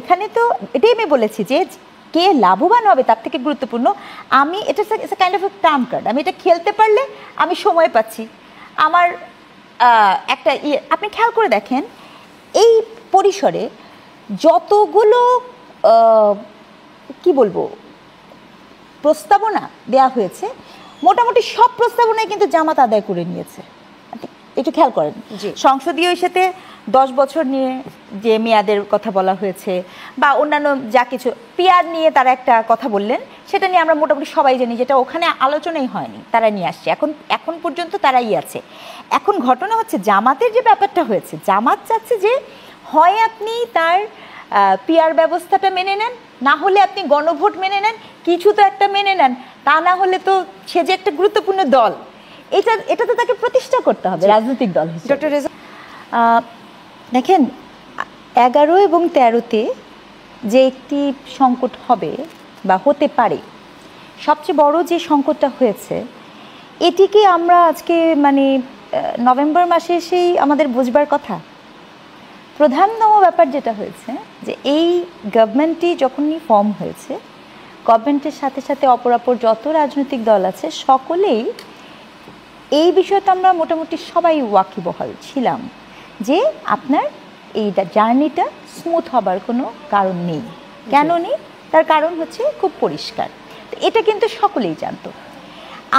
এখানে তো এটাই আমি বলেছি যে কে লাভবান হবে তার থেকে গুরুত্বপূর্ণ আমি এটা কাইন্ড অফ টার্ম কার্ড, আমি এটা খেলতে পারলে আমি সময় পাচ্ছি। আমার একটা আপনি খেয়াল করে দেখেন এই পরিসরে যতগুলো কি বলবো প্রস্তাবনা দেয়া হয়েছে, মোটামুটি সব প্রস্তাবনায় কিন্তু জামাত আদায় করে নিয়েছে। একটু খেয়াল করেন, সংসদীয় ইস্যুতে 10 বছর নিয়ে যে মেয়াদের কথা বলা হয়েছে বা অন্যান্য যা কিছু পিয়ার নিয়ে তারা একটা কথা বললেন, সেটা নিয়ে আমরা মোটামুটি সবাই জানি যেটা ওখানে আলোচনাই হয়নি, তারা নিয়ে আসছে। এখন পর্যন্ত তারাই আছে। এখন ঘটনা হচ্ছে জামাতের যে ব্যাপারটা হয়েছে, জামাত চাচ্ছে যে হয় আপনি তার পিয়ার ব্যবস্থাটা মেনে নেন, না হলে আপনি গণভোট মেনে নেন, কিছু তো একটা মেনে নেন, তা না হলে তো সে যে একটা গুরুত্বপূর্ণ দল, এটা তো তাকে প্রতিষ্ঠা করতে হবে রাজনৈতিক দল হিসেবে। ডক্টর রেজা, দেখেন 11 এবং 13-তে যে একটি সংকট হবে বা হতে পারে, সবচেয়ে বড় যে সংকটটা হয়েছে এটিকে আমরা আজকে মানে নভেম্বর মাসে এসেই আমাদের বুঝবার কথা। প্রধানতম ব্যাপার যেটা হয়েছে যে এই গভর্নমেন্টটি যখনই ফর্ম হয়েছে, গভর্নমেন্টের সাথে সাথে অপরাপর যত রাজনৈতিক দল আছে সকলেই এই বিষয়টা আমরা মোটামুটি সবাই ওয়াকিবহাল ছিলাম যে আপনার এই জার্নিটা স্মুথ হবার কোনো কারণ নেই। কেন নেই? তার কারণ হচ্ছে খুব পরিষ্কার, এটা কিন্তু সকলেই জানতো।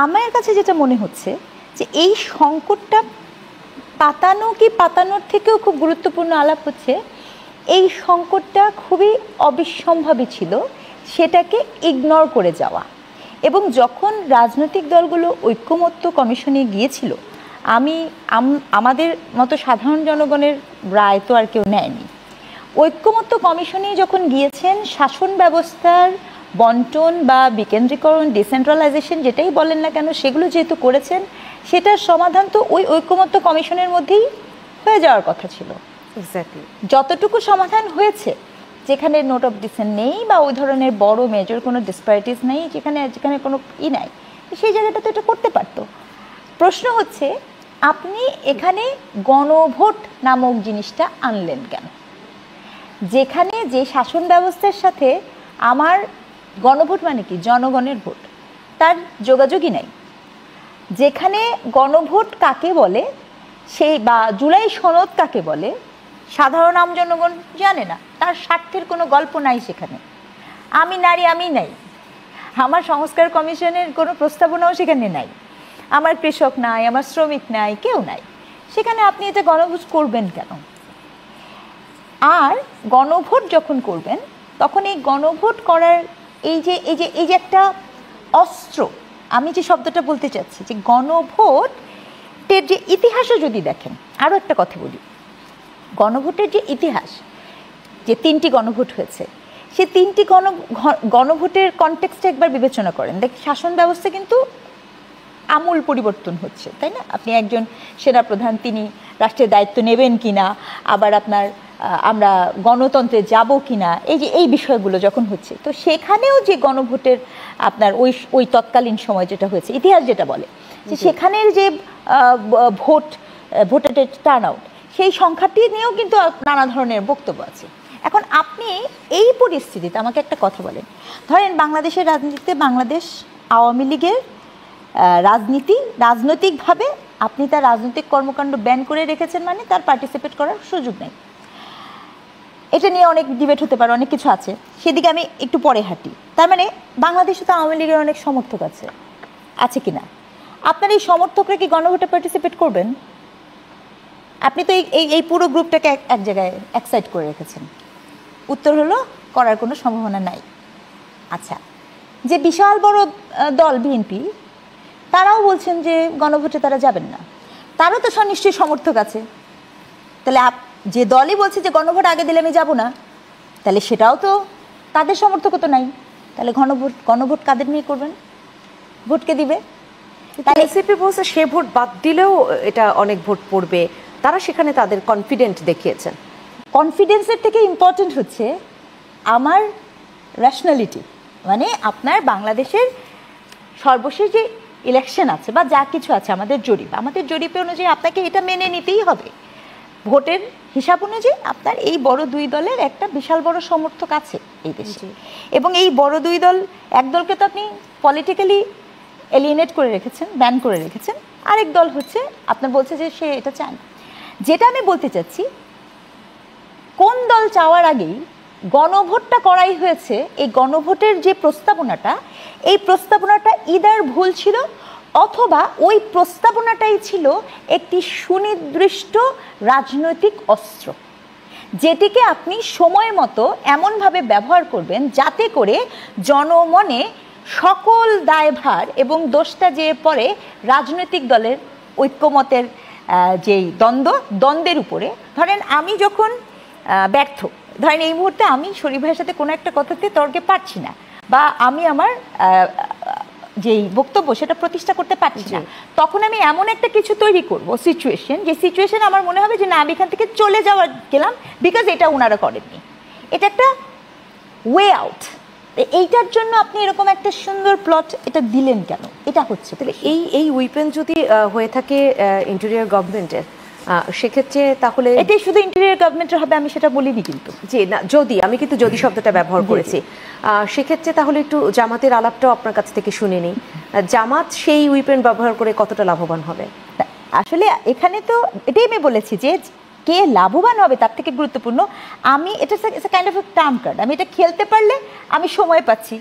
আমার কাছে যেটা মনে হচ্ছে যে এই সংকটটা পাতানোর থেকেও খুব গুরুত্বপূর্ণ আলাপ হচ্ছে এই সংকটটা খুবই অবিসম্ভাবী ছিল, সেটাকে ইগনোর করে যাওয়া। এবং যখন রাজনৈতিক দলগুলো ঐক্যমত্য কমিশনে গিয়েছিল, আমাদের মতো সাধারণ জনগণের রায় তো আর কেউ নেয়নি, ঐক্যমত্য কমিশনে যখন গিয়েছেন শাসন ব্যবস্থার বন্টন বা বিকেন্দ্রীকরণ, ডিসেন্ট্রালাইজেশন যেটাই বলেন না কেন, সেগুলো যেহেতু করেছেন, সেটার সমাধান তো ওই ঐক্যমত্য কমিশনের মধ্যেই হয়ে যাওয়ার কথা ছিল। এক্স্যাক্টলি যতটুকু সমাধান হয়েছে, যেখানে নোট অফ ডিসেন্ট নেই বা ওই ধরনের বড় মেজর কোনো ডিসপ্যারিটিস নেই, যেখানে কোনো নাই, সেই জায়গাটা তো এটা করতে পারতো। প্রশ্ন হচ্ছে আপনি এখানে গণভোট নামক জিনিসটা আনলেন কেন? যেখানে যে শাসন ব্যবস্থার সাথে আমার গণভোট মানে কি জনগণের ভোট, তার যোগাযোগই নাই। যেখানে গণভোট কাকে বলে সেই বা জুলাই সনদ কাকে বলে সাধারণ আম জনগণ জানে না, তার স্বার্থের কোনো গল্প নাই সেখানে। আমি নারী, আমি নাই, আমার সংস্কার কমিশনের কোনো প্রস্তাবনাও সেখানে নাই, আমার কৃষক নাই, আমার শ্রমিক নাই, কেউ নাই সেখানে। আপনি এটা গণভোট করবেন কেন? আর গণভোট যখন করবেন তখন এই গণভোট করার এই যে একটা অস্ত্র, আমি যে শব্দটা বলতে চাচ্ছি যে গণভোটের যে ইতিহাসও যদি দেখেন, আরও একটা কথা বলি, গণভোটের যে ইতিহাস, যে 3টি গণভোট হয়েছে, সেই 3টি গণভোটের কনটেক্সটে একবার বিবেচনা করেন, দেখ শাসন ব্যবস্থা কিন্তু আমূল পরিবর্তন হচ্ছে, তাই না? আপনি একজন সেনাপ্রধান, তিনি রাষ্ট্রের দায়িত্ব নেবেন কিনা, আবার আমরা গণতন্ত্রে যাব কিনা, এই বিষয়গুলো যখন হচ্ছে, তো সেখানেও যে গণভোটের ওই তৎকালীন সময় যেটা হয়েছে, ইতিহাস যেটা বলে যে সেখানের যে ভোটারের টার্ন আউট, সেই সংখ্যাটি নিয়েও কিন্তু নানা ধরনের বক্তব্য আছে। এখন আপনি এই পরিস্থিতিতে আমাকে একটা কথা বলেন, ধরেন বাংলাদেশের রাজনীতিতে বাংলাদেশ আওয়ামী লীগের রাজনৈতিকভাবে আপনি তার রাজনৈতিক কর্মকাণ্ড ব্যান করে রেখেছেন, মানে তার পার্টিসিপেট করার সুযোগ নেই। এটা নিয়ে অনেক ডিবেট হতে পারে, অনেক কিছু আছে, সেদিকে আমি একটু পরে হাঁটি। তার মানে বাংলাদেশে তো আওয়ামী লীগের অনেক সমর্থক আছে কিনা? আপনার এই সমর্থকরা কি গণভোটে পার্টিসিপেট করবেন? আপনি তো এই পুরো গ্রুপটাকে এক জায়গায় এক সাইড করে রেখেছেন। উত্তর হলো করার কোনো সম্ভাবনা নাই। আচ্ছা, যে বিশাল বড় দল বিএনপি, তারাও বলছেন যে গণভোটে তারা যাবেন না, তারও তো নিশ্চয়ই সমর্থক আছে। তাহলে যে দলই বলছে যে গণভোট আগে দিলে আমি যাব না, তাহলে সেটাও তো তাদের সমর্থকও তো নাই। তাহলে গণভোট কাদের নিয়ে করবেন? ভোটকে দিবে। তাই এনসিপি বলছে সে ভোট বাদ দিলেও এটা অনেক ভোট পড়বে, তারা সেখানে তাদের কনফিডেন্ট দেখিয়েছেন। কনফিডেন্সের থেকে ইম্পর্টেন্ট হচ্ছে আমার র্যাশনালিটি, মানে আপনার বাংলাদেশের সর্বশেষ যে ইলেকশন আছে বা যা কিছু আছে, আমাদের জরিপ অনুযায়ী আপনাকে এটা মেনে নিতেই হবে। ভোটের হিসাব অনুযায়ী আপনার এই বড় দুই দলের একটা বিশাল বড় সমর্থক আছে এই দেশে, এবং এই বড় দুই দল, এক দলকে তো আপনি পলিটিক্যালি এলিয়েনেট করে রেখেছেন, ব্যান করে রেখেছেন, আরেক দল হচ্ছে আপনার বলছে যে সে এটা চান। যেটা আমি বলতে চাচ্ছি, কোন দল চাওয়ার আগেই গণভোটটা করাই হয়েছে, এই গণভোটের যে প্রস্তাবনাটা, এই প্রস্তাবনাটা ইদার ভুল ছিল, অথবা ওই প্রস্তাবনাটাই ছিল একটি সুনির্দিষ্ট রাজনৈতিক অস্ত্র, যেটিকে আপনি সময় মতো এমনভাবে ব্যবহার করবেন যাতে করে জনমনে সকল দায়ভার এবং দোষটা যে পড়ে রাজনৈতিক দলের ঐক্যমতের যেই দ্বন্দ্বের উপরে। ধরেন আমি যখন ব্যর্থ, ধরেন এই মুহূর্তে আমি শরীফ ভাইয়ের সাথে কোনো একটা কথাতে তর্কে পারছি না, বা আমি আমার যেই বক্তব্য সেটা প্রতিষ্ঠা করতে পারছি না, তখন আমি এমন একটা কিছু তৈরি করব সিচুয়েশন, যে সিচুয়েশন আমার মনে হবে যে না, আমি এখান থেকে চলে যাওয়া গেলাম, বিকজ এটা ওনারা করেননি, এটা একটা ওয়ে আউট। এইটার জন্য আপনি এরকম একটা সুন্দর প্লট এটা দিলেন কেন? এটা হচ্ছে তাহলে এই উইপেন যদি হয়ে থাকে ইন্টেরিয়র গভর্নমেন্টের, সেক্ষেত্রে তাহলে এটাই শুধু ইন্টেরিয়র গভর্নমেন্টের হবে আমি সেটা বলিনি কিন্তু, যে না, যদি আমি কিন্তু যদি শব্দটা ব্যবহার করেছি, সেক্ষেত্রে তাহলে একটু জামাতের আলাপটাও আপনার কাছ থেকে শুনে নিই। জামাত সেই উইপেন ব্যবহার করে কতটা লাভবান হবে? আসলে এখানে তো এটাই আমি বলেছি যে কে লাভবান হবে তার থেকে গুরুত্বপূর্ণ, আমি এটা কাইন্ড অফ টার্ম কার্ড, আমি এটা খেলতে পারলে আমি সময় পাচ্ছি।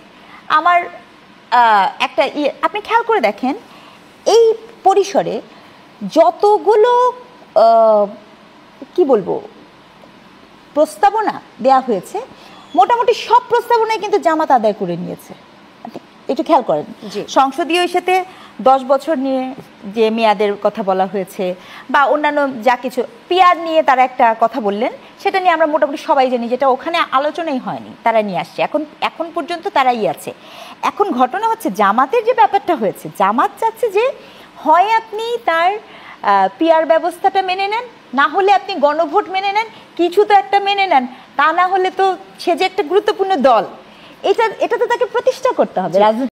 আমার একটা আপনি খেয়াল করে দেখেন, এই পরিসরে যতগুলো কি বলবো প্রস্তাবনা দেয়া হয়েছে, মোটামুটি সব প্রস্তাবনাই কিন্তু জামাত আদায় করে নিয়েছে। একটু খেয়াল করেন, সংসদীয় ইস্যুতে 10 বছর নিয়ে যে মেয়াদের কথা বলা হয়েছে, বা অন্যান্য যা কিছু পিয়ার নিয়ে তারা একটা কথা বললেন, সেটা নিয়ে আমরা মোটামুটি সবাই জানি, যেটা ওখানে আলোচনাই হয়নি, তারা নিয়ে আসছে, এখন পর্যন্ত তারাই আছে। এখন ঘটনা হচ্ছে জামাতের যে ব্যাপারটা হয়েছে, জামাত চাচ্ছে যে হয় আপনি তার পিয়ার ব্যবস্থাটা মেনে নেন, না হলে আপনি গণভোট মেনে নেন, কিছু তো একটা মেনে নেন, তা না হলে তো সে যে একটা গুরুত্বপূর্ণ দল, এটা তো তাকে প্রতিষ্ঠা করতে হবে রাজনীতি।